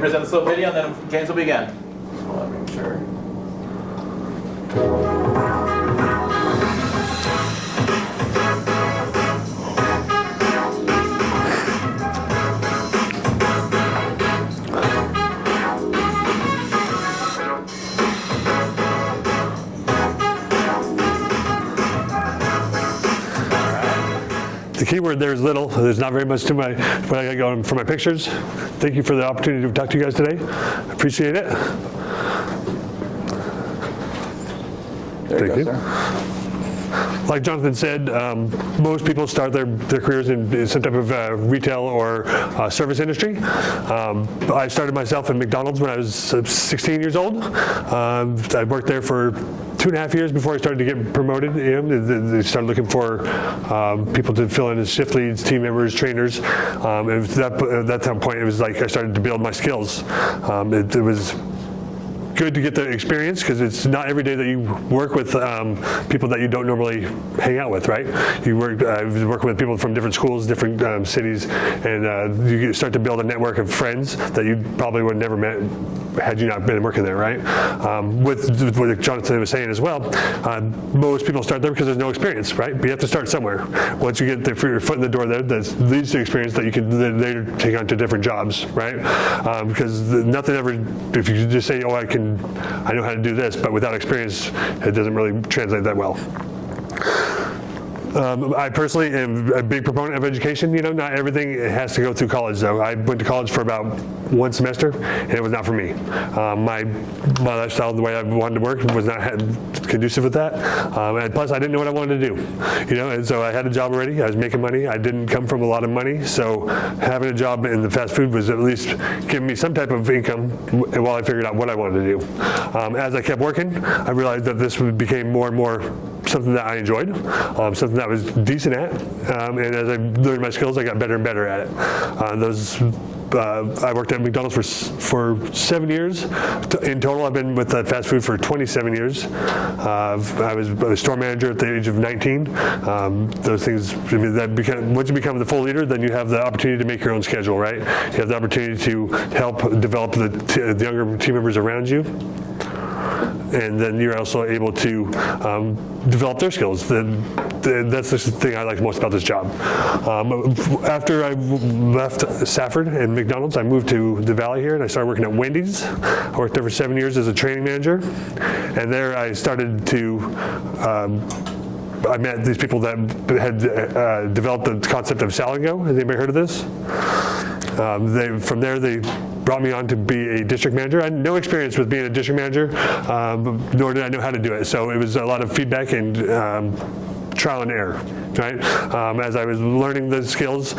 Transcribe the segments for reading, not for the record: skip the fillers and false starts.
present this little video, and then James will begin. So let me make sure. The key word there is little. There's not very much to what I got going for my pictures. Thank you for the opportunity to talk to you guys today. I appreciate it. Thank you. Like Jonathan said, most people start their careers in some type of retail or service industry. I started myself in McDonald's when I was 16 years old. I worked there for 2.5 years before I started to get promoted. They started looking for people to fill in as shift leads, team members, trainers. And at that point, it was like I started to build my skills. It was good to get the experience because it's not every day that you work with people that you don't normally hang out with, right? I was working with people from different schools, different cities, and you start to build a network of friends that you probably would have never met had you not been working there, right? With what Jonathan was saying as well, most people start there because there's no experience, right? But you have to start somewhere. Once you get your foot in the door there, that leads to experience that you can later take on to different jobs, right? Because nothing ever, if you just say, oh, I know how to do this, but without experience, it doesn't really translate that well. I personally am a big proponent of education. Not everything has to go through college, though. I went to college for about 1 semester, and it was not for me. My lifestyle, the way I wanted to work, was not conducive with that. And plus, I didn't know what I wanted to do. And so I had a job already. I was making money. I didn't come from a lot of money, so having a job in the fast food was at least giving me some type of income while I figured out what I wanted to do. As I kept working, I realized that this became more and more something that I enjoyed, something that I was decent at, and as I learned my skills, I got better and better at it. I worked at McDonald's for 7 years. In total, I've been with fast food for 27 years. I was a store manager at the age of 19. Those things, once you become the full leader, then you have the opportunity to make your own schedule, right? You have the opportunity to help develop the younger team members around you. And then you're also able to develop their skills. That's the thing I like most about this job. After I left Safford and McDonald's, I moved to the Valley here, and I started working at Wendy's. I worked there for 7 years as a training manager, and there I started to I met these people that had developed the concept of Salad Go. Has anybody heard of this? From there, they brought me on to be a district manager. I had no experience with being a district manager, nor did I know how to do it. So it was a lot of feedback and trial and error, right? As I was learning the skills,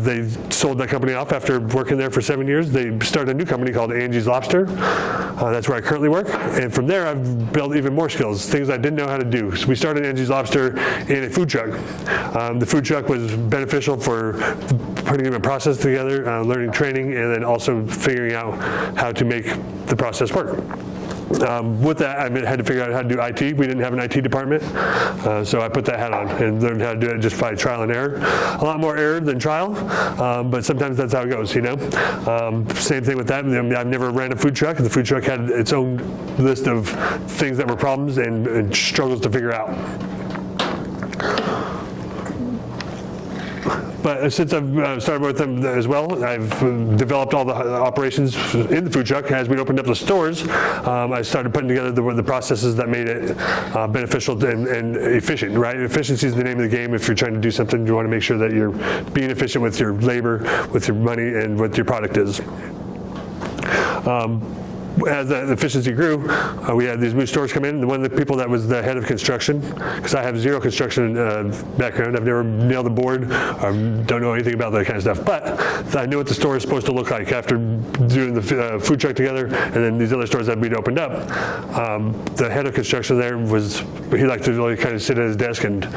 they sold that company off after working there for 7 years. They started a new company called Angies Lobster. That's where I currently work. And from there, I've built even more skills, things I didn't know how to do. So we started Angies Lobster in a food truck. The food truck was beneficial for putting a process together, learning training, and then also figuring out how to make the process work. With that, I had to figure out how to do IT. We didn't have an IT department, so I put that hat on and learned how to do it just by trial and error. A lot more error than trial, but sometimes that's how it goes, Same thing with that. I've never ran a food truck. The food truck had its own list of things that were problems and struggles to figure out. But since I've started with them as well, I've developed all the operations in the food truck. As we opened up the stores, I started putting together the processes that made it beneficial and efficient, right? Efficiency is the name of the game. If you're trying to do something, you want to make sure that you're being efficient with your labor, with your money, and what your product is. As the efficiency grew, we had these new stores come in. And one of the people that was the head of construction, because I have zero construction background, I've never nailed a board, don't know anything about that kind of stuff. But I knew what the store is supposed to look like after doing the food truck together, and then these other stores that we'd opened up. The head of construction there he liked to really kind of sit at his desk and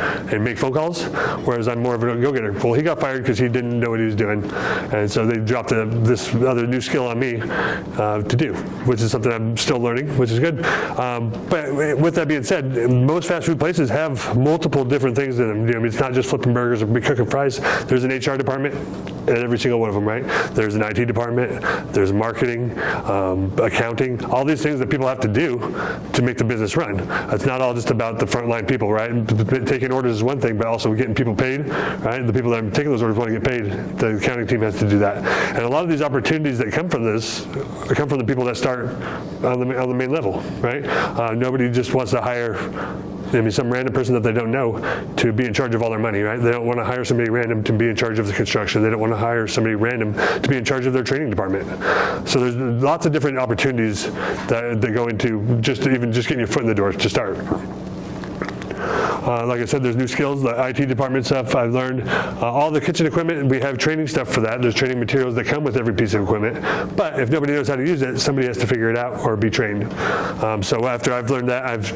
make phone calls, whereas I'm more of a go-getter. Well, he got fired because he didn't know what he was doing, and so they dropped this other new skill on me to do, which is something I'm still learning, which is good. But with that being said, most fast food places have multiple different things in them. It's not just flipping burgers or cooking fries. There's an HR department. at every single one of them, right? There's an IT department, there's marketing, accounting, all these things that people have to do to make the business run. It's not all just about the frontline people, right? Taking orders is one thing, but also getting people paid, right? The people that are taking those orders want to get paid. The accounting team has to do that. And a lot of these opportunities that come from this come from the people that start on the main level, right? Nobody just wants to hire some random person that they don't know to be in charge of all their money, right? They don't want to hire somebody random to be in charge of the construction. They don't want to hire somebody random to be in charge of their training department. So there's lots of different opportunities that go into just getting your foot in the door to start. Like I said, there's new skills, the IT department stuff I've learned. All the kitchen equipment, we have training stuff for that. There's training materials that come with every piece of equipment. But if nobody knows how to use it, somebody has to figure it out or be trained. So after I've learned that, I've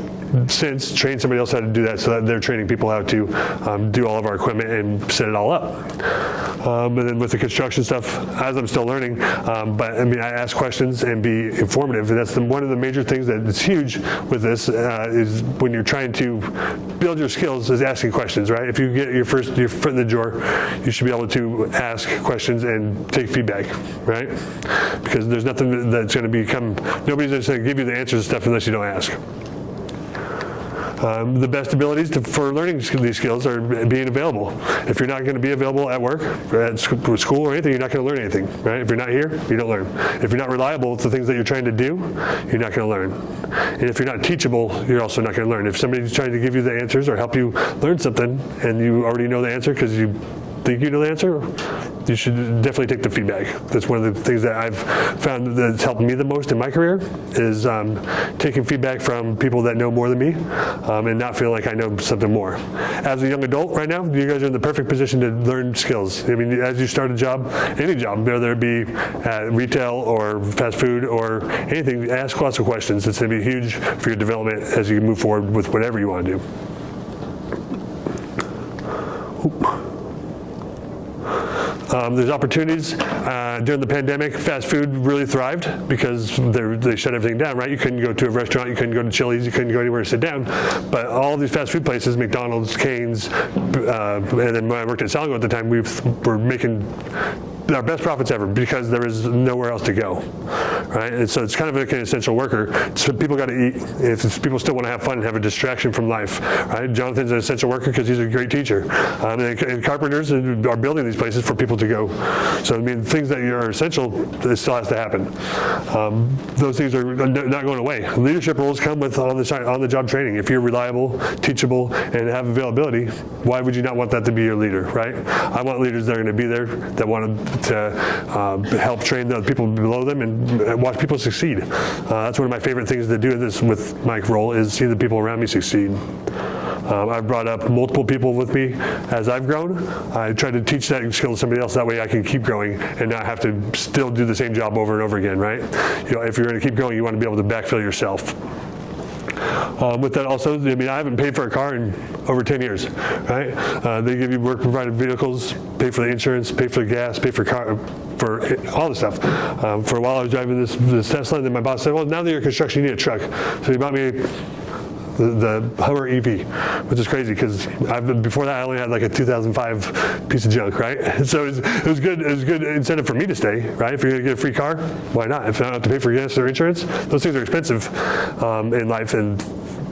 since trained somebody else how to do that, so that they're training people how to do all of our equipment and set it all up. And then with the construction stuff, as I'm still learning, but I ask questions and be informative. And that's one of the major things that is huge with this is when you're trying to build your skills is asking questions, right? If you get your foot in the door, you should be able to ask questions and take feedback, right? Because there's nothing that's going to nobody's just going to give you the answers to stuff unless you don't ask. The best abilities for learning these skills are being available. If you're not going to be available at work, at school or anything, you're not going to learn anything, right? If you're not here, you don't learn. If you're not reliable with the things that you're trying to do, you're not going to learn. And if you're not teachable, you're also not going to learn. If somebody's trying to give you the answers or help you learn something and you already know the answer because you think you know the answer, you should definitely take the feedback. That's one of the things that I've found that's helped me the most in my career is taking feedback from people that know more than me and not feeling like I know something more. As a young adult right now, you guys are in the perfect position to learn skills. As you start a job, any job, whether it be at retail or fast food or anything, ask lots of questions. It's going to be huge for your development as you move forward with whatever you want to do. There's opportunities. During the pandemic, fast food really thrived because they shut everything down, right? You couldn't go to a restaurant, you couldn't go to Chili's, you couldn't go anywhere to sit down. But all these fast food places, McDonald's, Cane's, and then when I worked at Salgo at the time, we were making our best profits ever because there was nowhere else to go, right? And so it's kind of like an essential worker. So people got to eat. If people still want to have fun and have a distraction from life, right? Jonathan's an essential worker because he's a great teacher. And carpenters are building these places for people to go. So things that are essential, it still has to happen. Those things are not going away. Leadership roles come with on-the-job training. If you're reliable, teachable, and have availability, why would you not want that to be your leader, right? I want leaders that are going to be there, that want to help train the people below them and watch people succeed. That's one of my favorite things to do with my role is see the people around me succeed. I've brought up multiple people with me as I've grown. I try to teach that skill to somebody else. That way I can keep growing and not have to still do the same job over and over again, right? If you're going to keep growing, you want to be able to backfill yourself. With that also, I haven't paid for a car in over 10 years, right? They give you work-provided vehicles, pay for the insurance, pay for the gas, pay for car, for all the stuff. For a while I was driving this Tesla, and then my boss said, well, now that you're in construction, you need a truck. So he bought me the Hummer EV, which is crazy because before that I only had like a 2005 piece of junk, right? So it was good incentive for me to stay, right? If you're gonna get a free car, why not? If I don't have to pay for gas or insurance, those things are expensive in life, and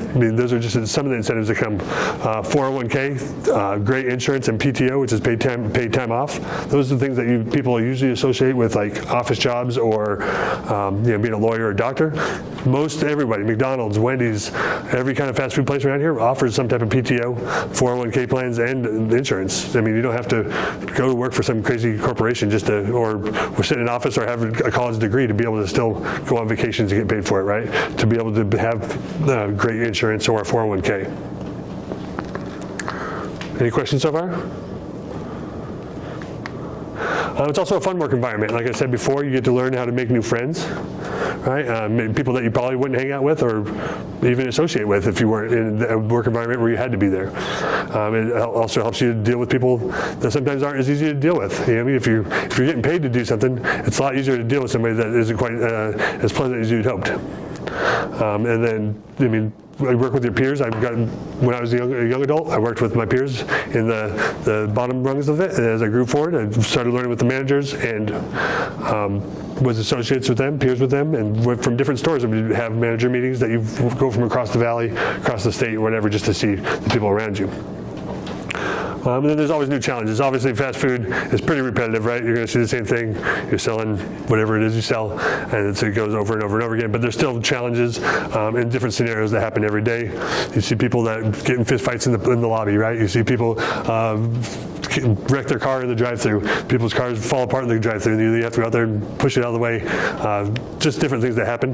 those are just some of the incentives that come. 401k, great insurance, and PTO, which is paid time off. Those are the things that people usually associate with like office jobs or being a lawyer or a doctor. Most everybody, McDonald's, Wendy's, every kind of fast food place around here offers some type of PTO, 401k plans, and insurance. You don't have to go to work for some crazy corporation or sit in an office or have a college degree to be able to still go on vacations and get paid for it, right? To be able to have great insurance or a 401k. Any questions so far? It's also a fun work environment. Like I said before, you get to learn how to make new friends, right? People that you probably wouldn't hang out with or even associate with if you weren't in a work environment where you had to be there. It also helps you to deal with people that sometimes aren't as easy to deal with. If you're getting paid to do something, it's a lot easier to deal with somebody that isn't quite as pleasant as you'd hoped. And then, work with your peers. When I was a young adult, I worked with my peers in the bottom rungs of it. And as I grew forward, I started learning with the managers and was associates with them, peers with them, and went from different stores. We have manager meetings that you go from across the valley, across the state, or whatever, just to see the people around you. And then there's always new challenges. Obviously, fast food is pretty repetitive, right? You're going to see the same thing. You're selling whatever it is you sell, and it goes over and over and over again. But there's still challenges in different scenarios that happen every day. You see people that get in fist fights in the lobby, right? You see people wreck their car in the drive-thru. People's cars fall apart in the drive-thru, and you have to go out there and push it out of the way. Just different things that happen.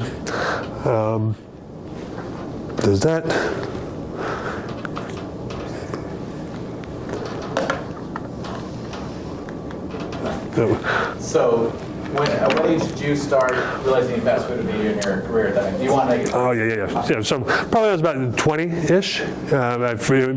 There's that. So, at what age did you start realizing fast food would be in your career then? Do you want to make it? Oh, yeah. So probably I was about 20-ish.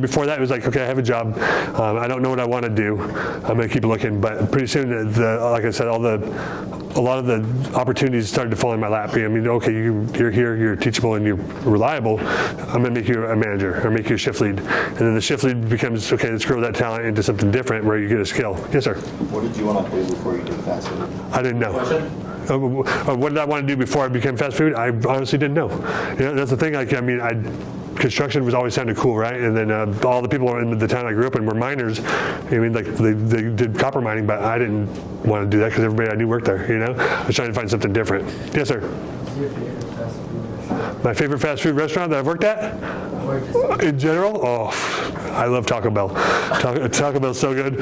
Before that, it was like, okay, I have a job. I don't know what I want to do. I'm going to keep looking. But pretty soon, like I said, a lot of the opportunities started to fall in my lap. I mean, okay, you're here, you're teachable, and you're reliable. I'm going to make you a manager or make you a shift lead. And then the shift lead becomes, okay, let's grow that talent into something different where you get a skill. Yes, sir. What did you want to do before you did fast food? I didn't know. What did I want to do before I became fast food? I honestly didn't know. That's the thing. Construction was always sounded cool, right? And then all the people in the town I grew up in were miners. They did copper mining, but I didn't want to do that because everybody I knew worked there. I was trying to find something different. Yes, sir. What's your favorite fast food restaurant? My favorite fast food restaurant that I've worked at? In general? Oh, I love Taco Bell. Taco Bell's so good.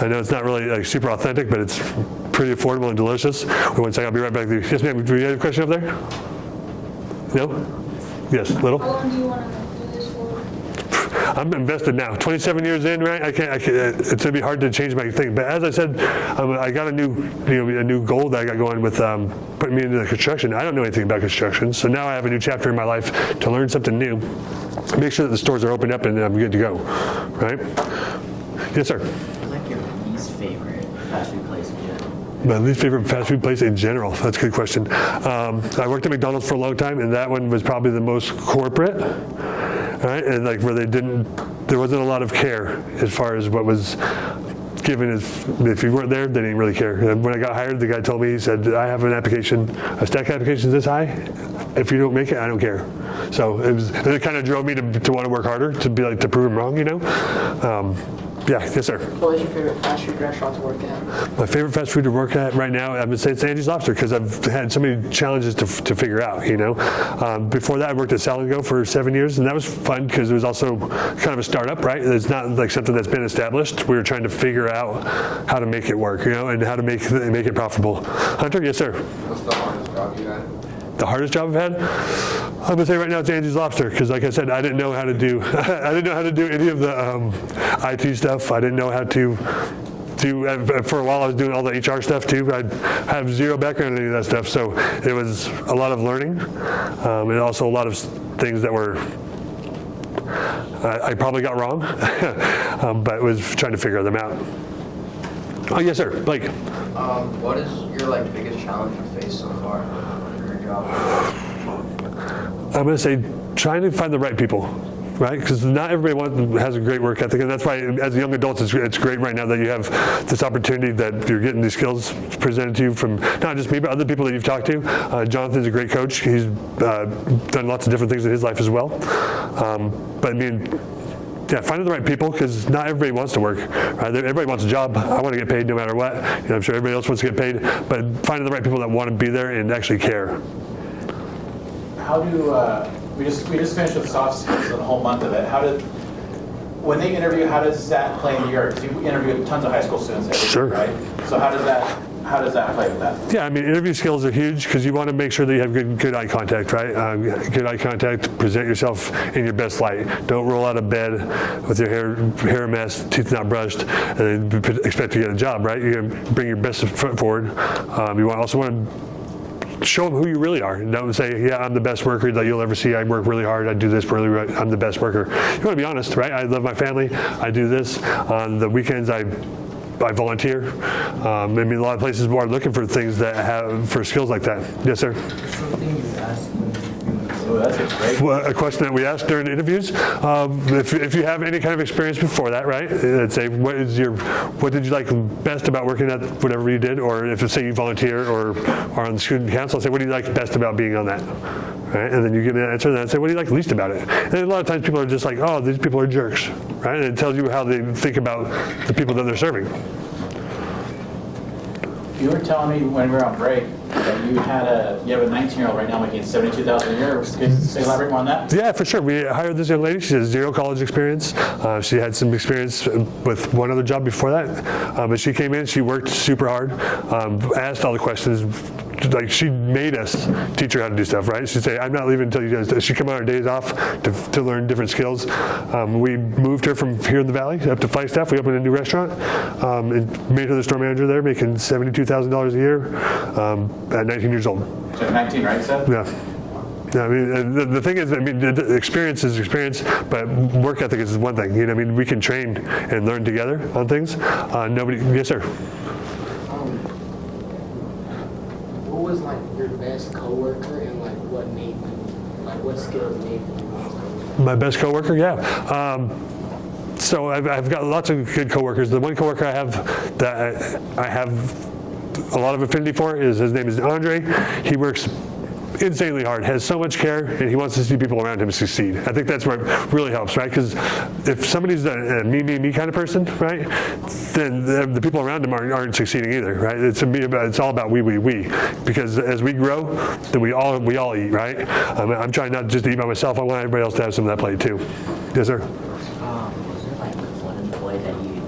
I know it's not really super authentic, but it's pretty affordable and delicious. One second, I'll be right back with you. Yes, ma'am. Do you have a question up there? No? Yes, little. How long do you want to do this for? I'm invested now. 27 years in, right? I can't. It's gonna be hard to change my thing. But as I said, I got a new goal that I got going with putting me into the construction. I don't know anything about construction, so now I have a new chapter in my life to learn something new. Make sure that the stores are opened up and I'm good to go, right? Yes, sir. What's like your least favorite fast food place in general? My least favorite fast food place in general. That's a good question. I worked at McDonald's for a long time, and that one was probably the most corporate, right? And where there wasn't a lot of care as far as what was given. If you weren't there, they didn't really care. And when I got hired, the guy told me, he said, I have a stack of applications this high. If you don't make it, I don't care. So it kind of drove me to want to work harder, to prove him wrong, Yeah, yes, sir. What was your favorite fast food restaurant to work at? My favorite fast food to work at right now, I would say it's Angies Lobster, because I've had so many challenges to figure out, Before that, I worked at Sal & Go for 7 years, and that was fun because it was also kind of a startup, right? It's not like something that's been established. We were trying to figure out how to make it work, and how to make it profitable. Hunter, yes, sir. What's the hardest job you had? The hardest job I've had? I'm gonna say right now it's Angies Lobster, because like I said, I didn't know how to do any of the IT stuff. I didn't know how to for a while I was doing all the HR stuff too. I have zero background in any of that stuff, so it was a lot of learning, and also a lot of things that were I probably got wrong, but was trying to figure them out. Oh yes, sir, Blake. What is your biggest challenge you faced so far in your job? I'm going to say trying to find the right people, right? Because not everybody has a great work ethic, and that's why as young adults it's great right now that you have this opportunity that you're getting these skills presented to you from not just me, but other people that you've talked to. Jonathan's a great coach. He's done lots of different things in his life as well. But finding the right people, because not everybody wants to work. Right? Everybody wants a job. I want to get paid no matter what. I'm sure everybody else wants to get paid, but finding the right people that want to be there and actually care. How do we just finished with soft skills and a whole month of it? When they interview, how does that play into your? Because you interview tons of high school students every Sure. year, right? So how does that play with that? Yeah, interview skills are huge because you want to make sure that you have good eye contact, right? Good eye contact, present yourself in your best light. Don't roll out of bed with your hair a mess, teeth not brushed, and then expect to get a job, right? You bring your best foot forward. You also want to show them who you really are. Don't say, yeah, I'm the best worker that you'll ever see. I work really hard. I do this really right. I'm the best worker. You want to be honest, right? I love my family. I do this. On the weekends, I volunteer. A lot of places are looking for things that for skills like that. Yes, sir. Something you asked when you Oh, that's a great. Well, a question that we ask during interviews, if you have any kind of experience before that, right? Let's say, what did you like best about working at whatever you did? Or if, say, you volunteer or are on the student council, say, what do you like best about being on that? Right? And then you get an answer, and then say, what do you like least about it? And a lot of times people are just like, oh, these people are jerks, right? And it tells you how they think about the people that they're serving. You were telling me when we were on break that you have a 19-year-old right now making $72,000 a year. Can you elaborate more on that? Yeah, for sure. We hired this young lady. She has 0 college experience. She had some experience with one other job before that. But she came in, she worked super hard, asked all the questions. Like, she made us teach her how to do stuff, right? She'd say, I'm not leaving until you guys, she'd come on her days off to learn different skills. We moved her from here in the Valley up to Flagstaff. We opened a new restaurant and made her the store manager there, making $72,000 a year at 19 years old. So 19, right, Seth? Yeah. Yeah, I mean, the thing is, I mean, the experience is experience, but work ethic is one thing. You know, I mean, we can train and learn together on things. Yes, sir. What was like your best coworker and like what made you, like what skills made you most? My best coworker, yeah. So I've got lots of good coworkers. The one coworker I have that I have a lot of affinity for his name is Andre. He works insanely hard, has so much care, and he wants to see people around him succeed. I think that's what really helps, right? Because if somebody's a me kind of person, right, then the people around him aren't succeeding either, right? It's all about we. Because as we grow, then we all eat, right? I'm trying not just to eat by myself. I want everybody else to have some of that plate too. Yes, sir. Was there like one employee that you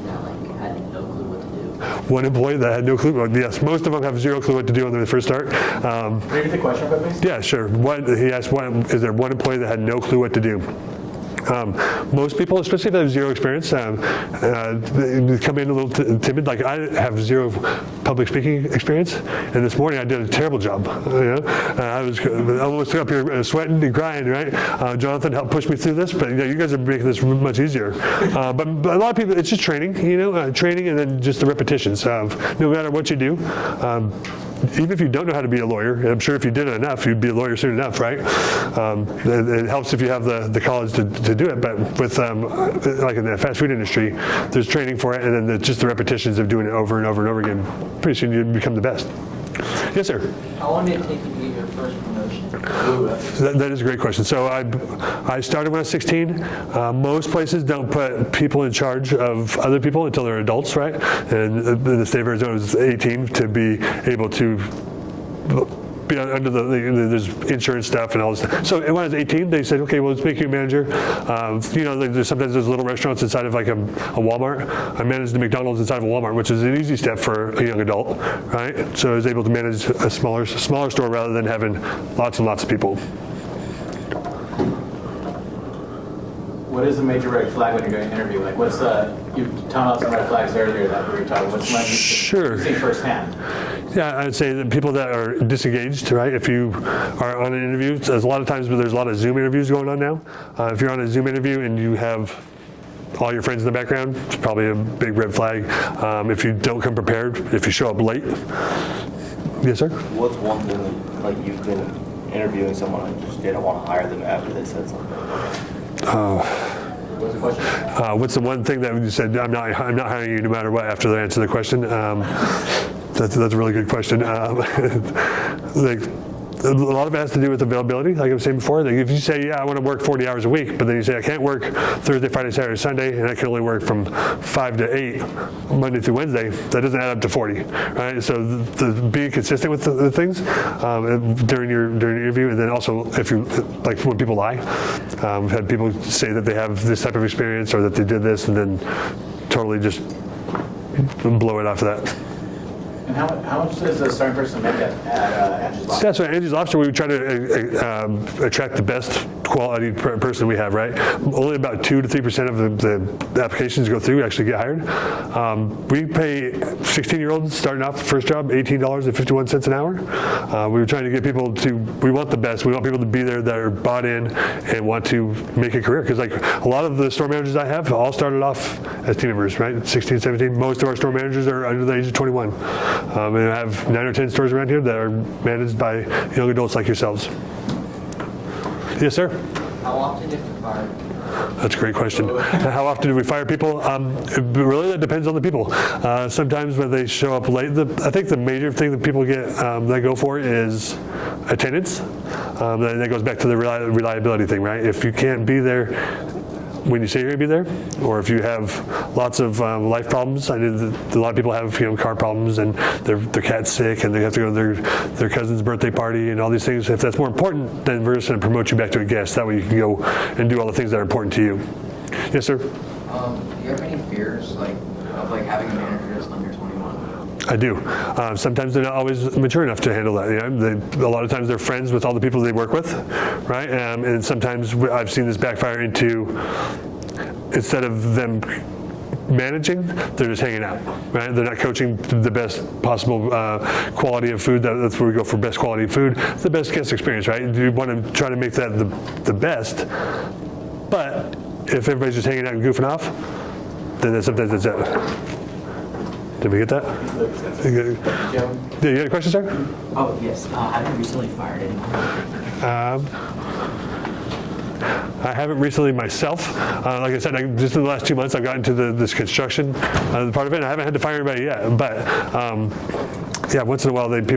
had no clue what to do? One employee that had no clue. Yes, most of them have 0 clue what to do when they first start. Maybe the question, please. Yeah, sure. He asked, is there one employee that had no clue what to do? Most people, especially if they have 0 experience, they come in a little timid. Like, I have 0 public speaking experience, and this morning I did a terrible job. You know? I was almost up here sweating and crying, right? Jonathan helped push me through this, but you guys are making this much easier. But a lot of people, it's just training, training and then just the repetitions of no matter what you do. Even if you don't know how to be a lawyer, I'm sure if you did it enough, you'd be a lawyer soon enough, right? It helps if you have the college to do it, but with like in the fast food industry, there's training for it, and then just the repetitions of doing it over and over and over again. Pretty soon you become the best. Yes, sir. How long did it take you to get your first promotion? That is a great question. So I started when I was 16. Most places don't put people in charge of other people until they're adults, right? And the state of Arizona is 18 to be able to be under there's insurance stuff and all this stuff. So when I was 18, they said, okay, well, let's make you a manager. Sometimes there's little restaurants inside of like a Walmart. I managed the McDonald's inside of a Walmart, which is an easy step for a young adult, right? So I was able to manage a smaller store rather than having lots and lots of people. What is a major red flag when you're doing an interview? Like, what's you told us some red flags earlier that we were talking. What's one you see firsthand? Yeah, I'd say that people that are disengaged, right? If you are on an interview, there's a lot of times where there's a lot of Zoom interviews going on now. If you're on a Zoom interview and you have all your friends in the background, it's probably a big red flag. If you don't come prepared, if you show up late. Yes, sir? What's one thing like you've been interviewing someone and just didn't want to hire them after they said something? What's the question? What's the one thing that you said, I'm not hiring you no matter what after they answer the question? That's a really good question. A lot of it has to do with availability, like I was saying before. Like if you say, yeah, I want to work 40 hours a week, but then you say, I can't work Thursday, Friday, Saturday, Sunday, and I can only work from 5 to 8, Monday through Wednesday, that doesn't add up to 40, right? So being consistent with the things during your interview, and then also if you, like when people lie, we've had people say that they have this type of experience or that they did this, and then totally just blow it after that. And how much does a starting person make at Angies Lobster? Yeah, so at Angies Lobster, we try to attract the best quality person we have, right? Only about 2 to 3% of the applications go through actually get hired. We pay 16-year-olds starting off first job $18.51 an hour. We were trying to get people we want the best. We want people to be there that are bought in and want to make a career. Because like a lot of the store managers I have all started off as team members, right? 16, 17. Most of our store managers are under the age of 21. And I have 9 or 10 stores around here that are managed by young adults like yourselves. Yes, sir. How often do you have to fire? That's a great question. How often do we fire people? Really, that depends on the people. Sometimes when they show up late, I think the major thing that people get that go for is attendance. That goes back to the reliability thing, right? If you can't be there when you say you're going to be there, or if you have lots of life problems. I know that a lot of people have car problems and their cat's sick and they have to go to their cousin's birthday party and all these things. If that's more important, then we're just going to promote you back to a guest. That way you can go and do all the things that are important to you. Yes, sir. Do you have any fears of having a manager that's under 21? I do. Sometimes they're not always mature enough to handle that. A lot of times they're friends with all the people they work with, right? And sometimes I've seen this backfire into, instead of them managing, they're just hanging out, right? They're not coaching the best possible quality of food. That's where we go for best quality food, the best guest experience, right? You want to try to make that the best, but if everybody's just hanging out and goofing off, then sometimes that's it. Did we get that? Yeah, you had a question, sir? Oh, yes. Have you recently fired anyone? I haven't recently myself. Like I said, just in the last 2 months, I've gotten to this construction part of it, and I haven't had to fire anybody yet. But yeah, once in a while, I've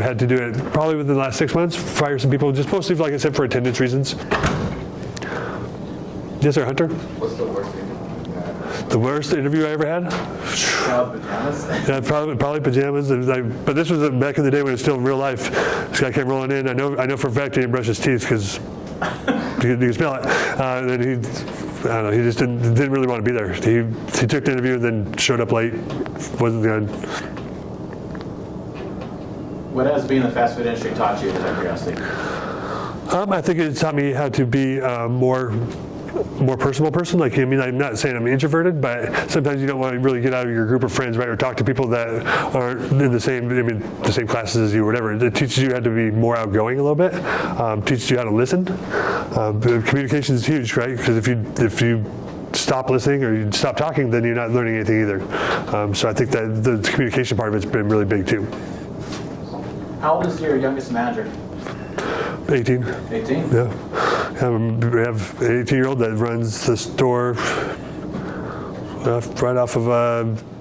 had to do it probably within the last 6 months, fire some people, just mostly, like I said, for attendance reasons. Yes, sir, Hunter? What's the worst thing? The worst interview I ever had? Pajamas? Yeah, probably pajamas. But this was back in the day when it was still real life. This guy came rolling in. I know for a fact he didn't brush his teeth because you can smell it. And then I don't know, he just didn't really want to be there. He took the interview and then showed up late. Wasn't good. What has being in the fast food industry taught you, out of curiosity? I think it taught me how to be more personal person. I'm not saying I'm introverted, but sometimes you don't want to really get out of your group of friends, right, or talk to people that aren't in the same classes as you or whatever. It teaches you how to be more outgoing a little bit. Teaches you how to listen. Communication is huge, right? Because if you stop listening or you stop talking, then you're not learning anything either. So I think that the communication part of it's been really big too. How old is your youngest manager? 18. 18? Yeah. We have an 18-year-old that runs the store right off of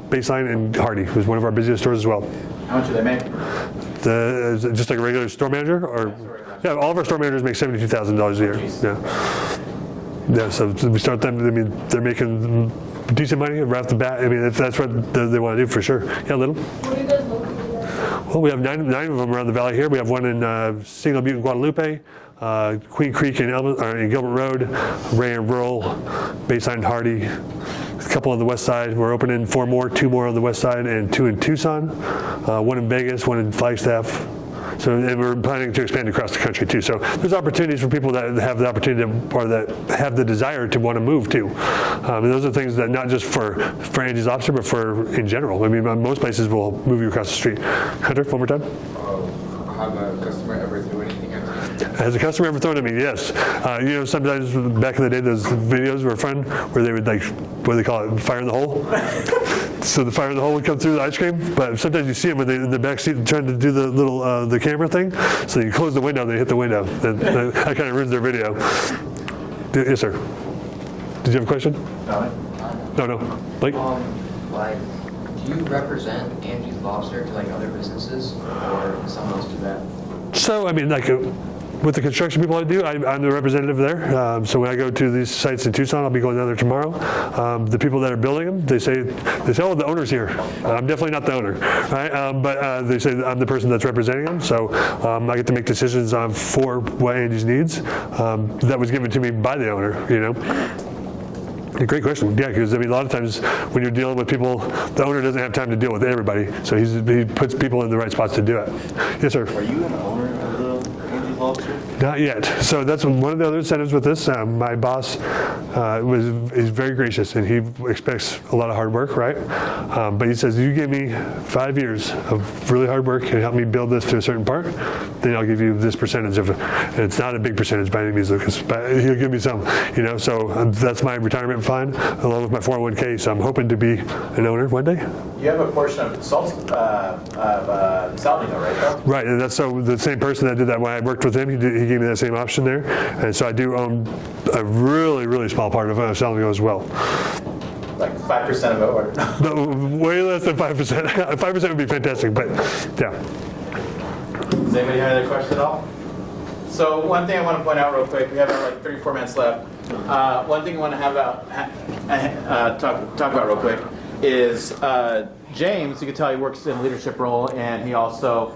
Baseline and Hardy, who's one of our busiest stores as well. How much do they make? Just like a regular store manager? Yeah, all of our store managers make $72,000 a year. Yeah. Yeah, so we start them, they're making decent money right off the bat. If that's what they want to do, for sure. Yeah, Little? Where are you guys located at? Well, we have nine of them around the valley here. We have one in Single Butte, Guadalupe, Queen Creek in Gilbert Road, Ray and Rural, Bayside and Hardy, a couple on the west side. We're opening 4 more, 2 more on the west side, and 2 in Tucson, 1 in Vegas, 1 in Flagstaff. So, and we're planning to expand across the country too. So there's opportunities for people that have the opportunity or that have the desire to want to move too. And those are things that not just for Angies Lobster, but for in general. Most places will move you across the street. Hunter, one more time. Have a customer ever threw anything at you? Has a customer ever thrown at me? Yes. Sometimes back in the day, those videos were fun where they would what do they call it, fire in the hole? So the fire in the hole would come through the ice cream, but sometimes you see them when they're in the back seat trying to do the little the camera thing. So you close the window and they hit the window. That kind of ruins their video. Yes, sir. Did you have a question? No. Blake? Do you represent Angies Lobster to other businesses, or does someone else do that? So, with the construction people I do, I'm the representative there. So when I go to these sites in Tucson, I'll be going down there tomorrow. The people that are building them, they say, oh, the owner's here. I'm definitely not the owner, right? But they say I'm the person that's representing them. So I get to make decisions for what Angies needs. That was given to me by the owner, A great question. Yeah, because a lot of times when you're dealing with people, the owner doesn't have time to deal with everybody. So he puts people in the right spots to do it. Yes, sir. Are you an owner of the Angies Lobster? Not yet. So that's one of the other incentives with this. My boss is very gracious, and he expects a lot of hard work, right? But he says, you give me 5 years of really hard work and help me build this to a certain part, then I'll give you this percentage of it. And it's not a big percentage by any means, Lucas, but he'll give me some, So that's my retirement fund, along with my 401k. So I'm hoping to be an owner one day. You you have a portion of salary though, right, though? Right, and that's so the same person that did that when I worked with him, he gave me that same option there. And so I do own a really, really small part of Salvio as well. Like 5% of it, or? No, way less than 5%. 5% would be fantastic, but yeah. Does anybody have any questions at all? So one thing I want to point out real quick, we have like 34 minutes left. One thing I want to talk about real quick is James. You can tell he works in a leadership role, and he also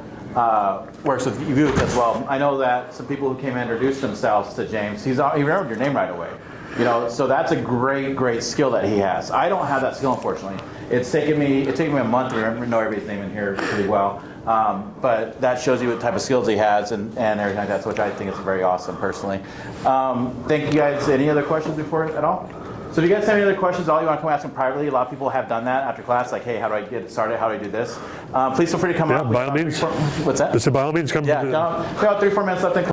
works with youth as well. I know that some people who came in introduced themselves to James. He remembered your name right away. You know, so that's a great skill that he has. I don't have that skill, unfortunately. It's taken me a month to know everybody's name in here pretty well. But that shows you what type of skills he has and everything like that, which I think is very awesome personally. Thank you guys. Any other questions before at all? So if you guys have any other questions, all you want to come ask them privately. A lot of people have done that after class, like, hey, how do I get started? How do I do this? Please feel free to come up. By all means. What's that? By all means, come. Yeah, we have 3-4 minutes left.